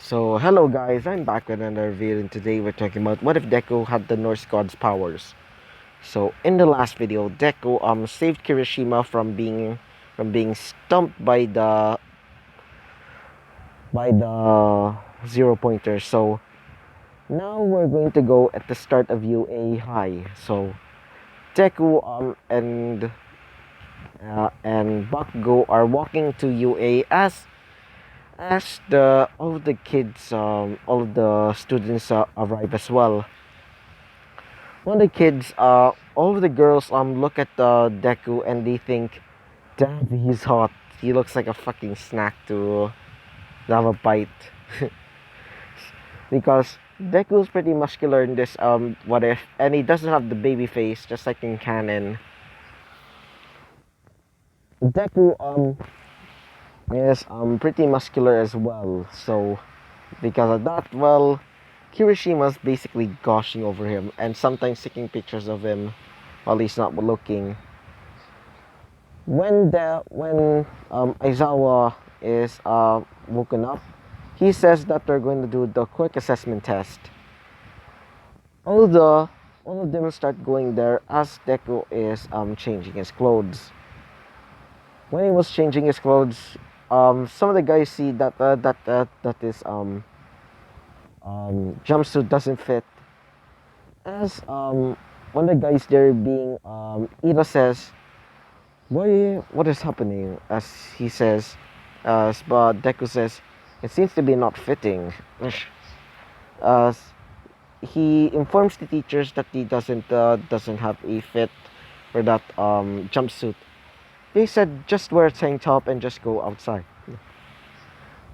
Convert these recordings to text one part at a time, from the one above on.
So, hello guys, I'm back with another video, and today we're talking about what if Deku had the Norse god's powers. So, in the last video, Deku saved Kirishima from being stumped by the zero pointer. So, now we're going to go at the start of UA High. So, Deku and Bakugo are walking to UA as the all of the kids all of the students arrive as well. One of the kids, all of the girls look at Deku and they think, damn, he's hot. He looks like a fucking snack to have a bite. Because Deku's pretty muscular in this what if, and he doesn't have the baby face just like in canon. Deku is pretty muscular as well, so because of that, well, Kirishima's basically gushing over him and sometimes taking pictures of him while he's not looking. When Aizawa is woken up, he says that they're going to do the quick assessment test. All of them start going there as Deku is changing his clothes. When he was changing his clothes, some of the guys see that his jumpsuit doesn't fit. As one of the guys there being Ida says, what is happening? As he says, but Deku says, it seems to be not fitting. As he informs the teachers that he doesn't have a fit for that jumpsuit. They said just wear a tank top and just go outside.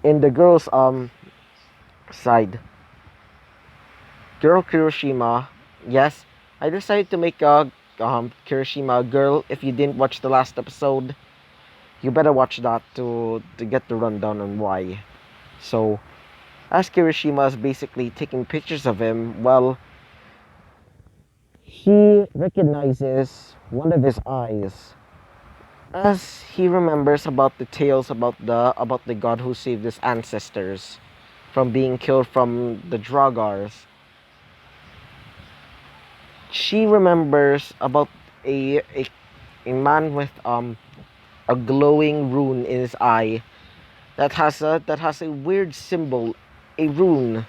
In the girls' side, girl Kirishima, yes, I decided to make a Kirishima girl. If you didn't watch the last episode, you better watch that to get the rundown on why. So, as Kirishima is basically taking pictures of him, well, he recognizes one of his eyes as he remembers about the tales about the god who saved his ancestors from being killed from the Dragars. She remembers about a man with a glowing rune in his eye that has a weird symbol, a rune.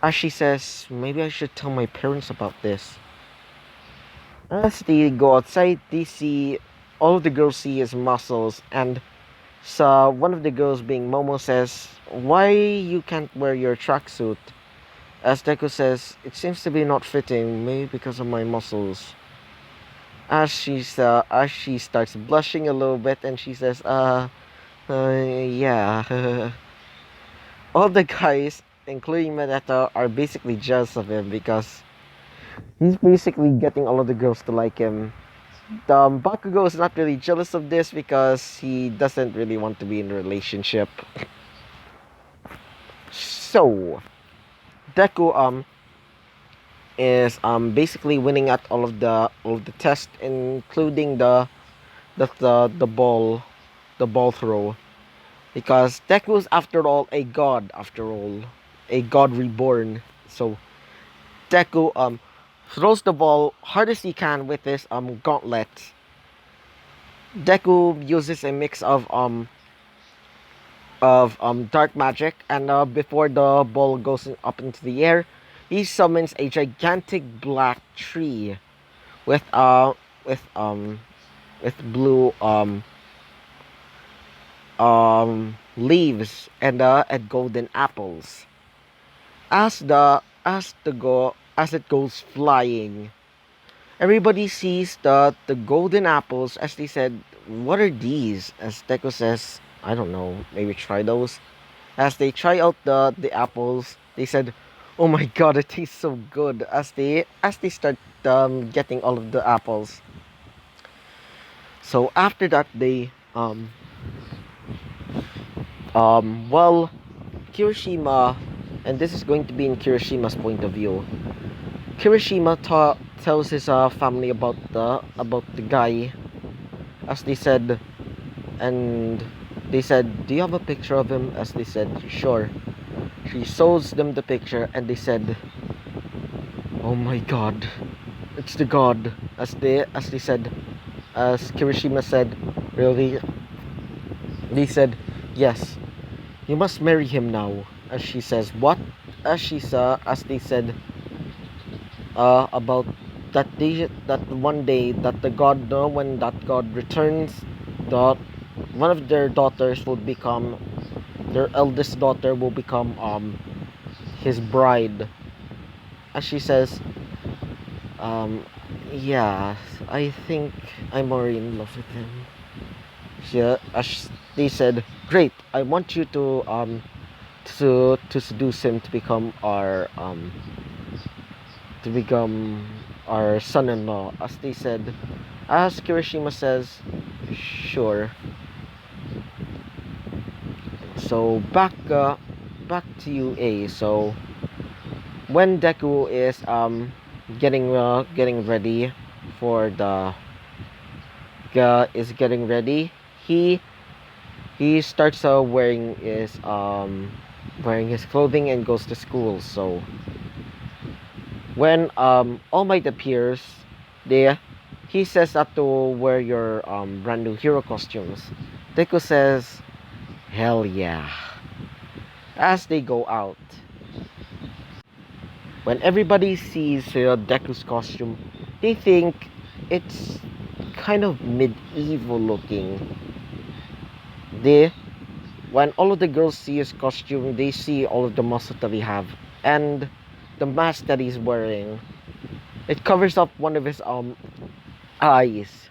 As she says, maybe I should tell my parents about this. As they go outside, they see all of the girls see his muscles, and so one of the girls, being Momo, says, "Why you can't wear your tracksuit?" As Deku says, "It seems to be not fitting, maybe because of my muscles." As she starts blushing a little bit, and she says, yeah." All the guys, including Mineta, are basically jealous of him because he's basically getting all of the girls to like him. Bakugo is not really jealous of this because he doesn't really want to be in a relationship. So, Deku is basically winning at all of the tests, including the ball throw, because Deku is after all a god, a god reborn. So Deku throws the ball hard as he can with his gauntlet. Deku uses a mix of dark magic, and before the ball goes up into the air, he summons a gigantic black tree with with um with blue leaves and golden apples. As it goes flying, everybody sees the golden apples. As they said, what are these? As Deku says, I don't know, maybe try those. As they try out the apples, they said, "Oh my god, it tastes so good." As they start getting all of the apples. So after that, they well, Kirishima, and this is going to be in Kirishima's point of view. Kirishima tells his family about the guy, as they said, and they said, "Do you have a picture of him?" As they said, "Sure." She shows them the picture, and they said, "Oh my God, it's the god." As they said, as Kirishima said, really, they said, "Yes, you must marry him now." As she says, "What?" As they said, about that one day that the god, when that god returns, that one of their daughters will become, their eldest daughter will become his bride. As she says, um, yeah, I think I'm already in love with him. As they said, great, I want you to seduce him to become our son-in-law. As they said, as Kirishima says, sure. So back to UA. So when Deku is getting ready for the is getting ready, he starts wearing his clothing and goes to school. So when All Might appears, they he says that to wear your brand new hero costumes. Deku says, hell yeah. As they go out, when everybody sees Deku's costume, they think it's kind of medieval looking. They When all of the girls see his costume, they see all of the muscle that he have, and the mask that he's wearing. It covers up one of his eyes,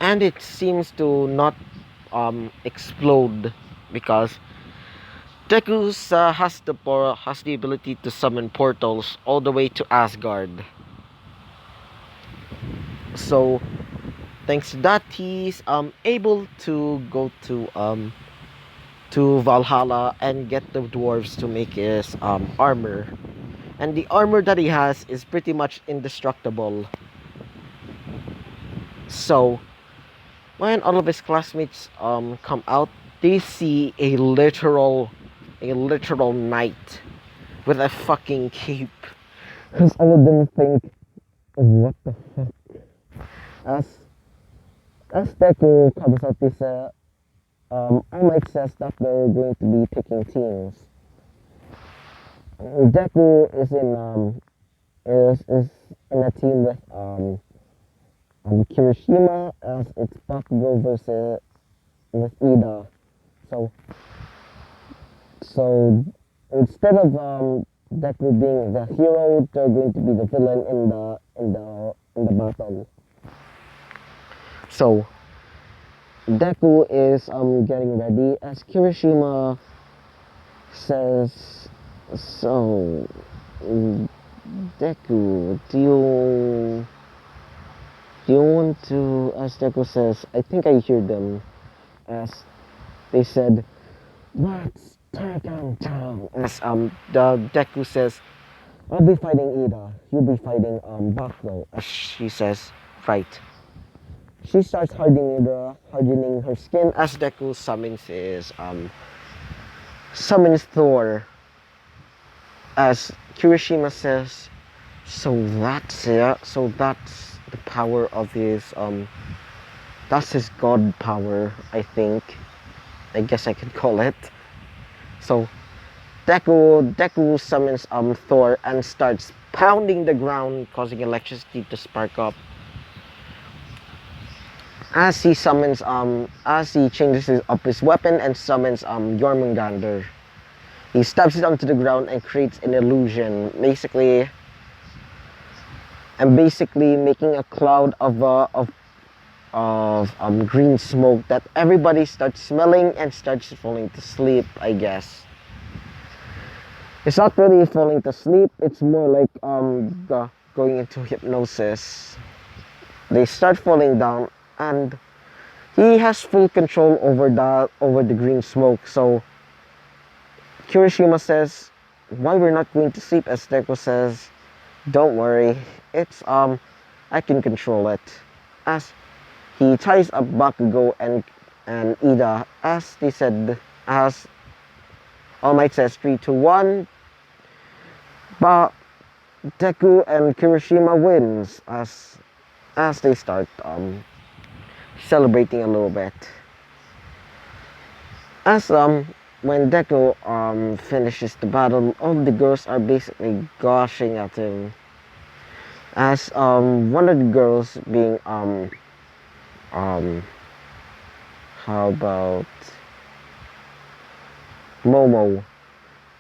and it seems to not explode because Deku has the ability to summon portals all the way to Asgard. So thanks to that, he's able to go to Valhalla and get the dwarves to make his armor. And the armor that he has is pretty much indestructible. So when all of his classmates come out, they see a literal knight with a fucking cape. Because all of them think, what the fuck? As Deku comes out, they say, All says that they're going to be picking teams. Deku is in a team with Kirishima, as it's Bakugo versus with Ida. So so instead of Deku being the hero, they're going to be the villain in the battle. So Deku is getting ready as Kirishima says, so Deku, do you want to, as Deku says, I think I hear them, as they said, let's take him down. As the Deku says, I'll be fighting Ida, you'll be fighting Bakugo. As she says, fight. She starts hardening her skin as Deku summons Thor. As Kirishima says, so that's it. So that's the power of that's his god power, I think. I guess I could call it. So Deku summons Thor and starts pounding the ground, causing electricity to spark up. As he changes up his weapon and summons Jormungandr. He stabs it onto the ground and creates an illusion, basically making a cloud of green smoke that everybody starts smelling and starts falling to sleep, I guess. It's not really falling to sleep, it's more like going into hypnosis. They start falling down, and he has full control over the green smoke. So Kirishima says, why we're not going to sleep, as Deku says, don't worry, it's I can control it. As he ties up Bakugo and Ida, as they said, as All Might says 3, 2, 1. But Deku and Kirishima wins as they start celebrating a little bit. As when Deku finishes the battle, all the girls are basically gushing at him. As one of the girls being um how about Momo.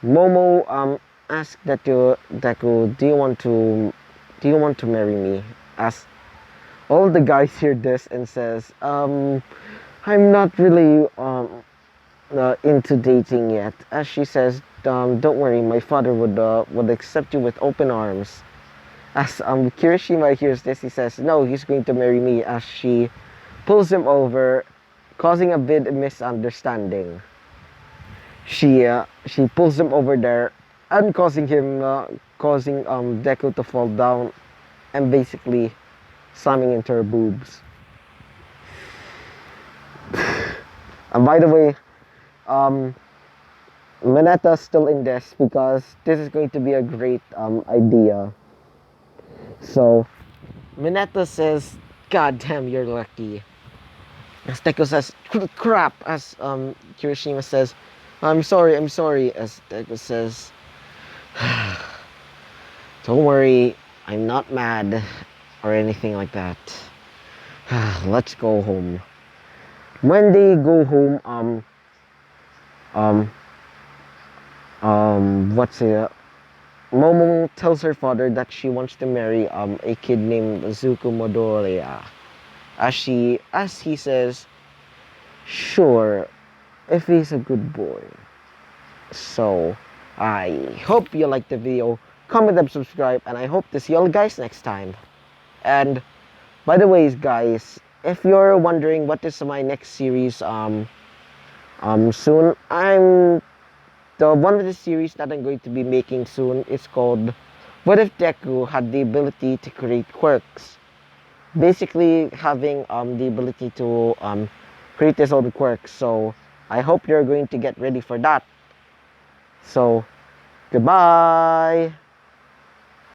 Momo asked Deku, do you want to marry me? As all the guys hear this and says, I'm not really into dating yet. As she says, don't worry, my father would accept you with open arms. As Kirishima hears this, he says, no, he's going to marry me. As she pulls him over, causing a bit of misunderstanding. She pulls him over there and causing Deku to fall down and basically slamming into her boobs. And by the way, Mineta's still in this because this is going to be a great idea. So Mineta says, God damn, you're lucky. As Deku says, crap. As Kirishima says, I'm sorry. As Deku says, don't worry, I'm not mad or anything like that. Let's go home. When they go home, what's it? Momo tells her father that she wants to marry a kid named Zuko Midoriya. As he says, sure, if he's a good boy. So I hope you liked the video. Comment and subscribe, and I hope to see you all guys next time. And by the way, guys, if you're wondering what is my next series soon, I'm the one of the series that I'm going to be making soon is called What If Deku Had the Ability to Create Quirks? Basically having the ability to create his own quirks. So I hope you're going to get ready for that. So goodbye.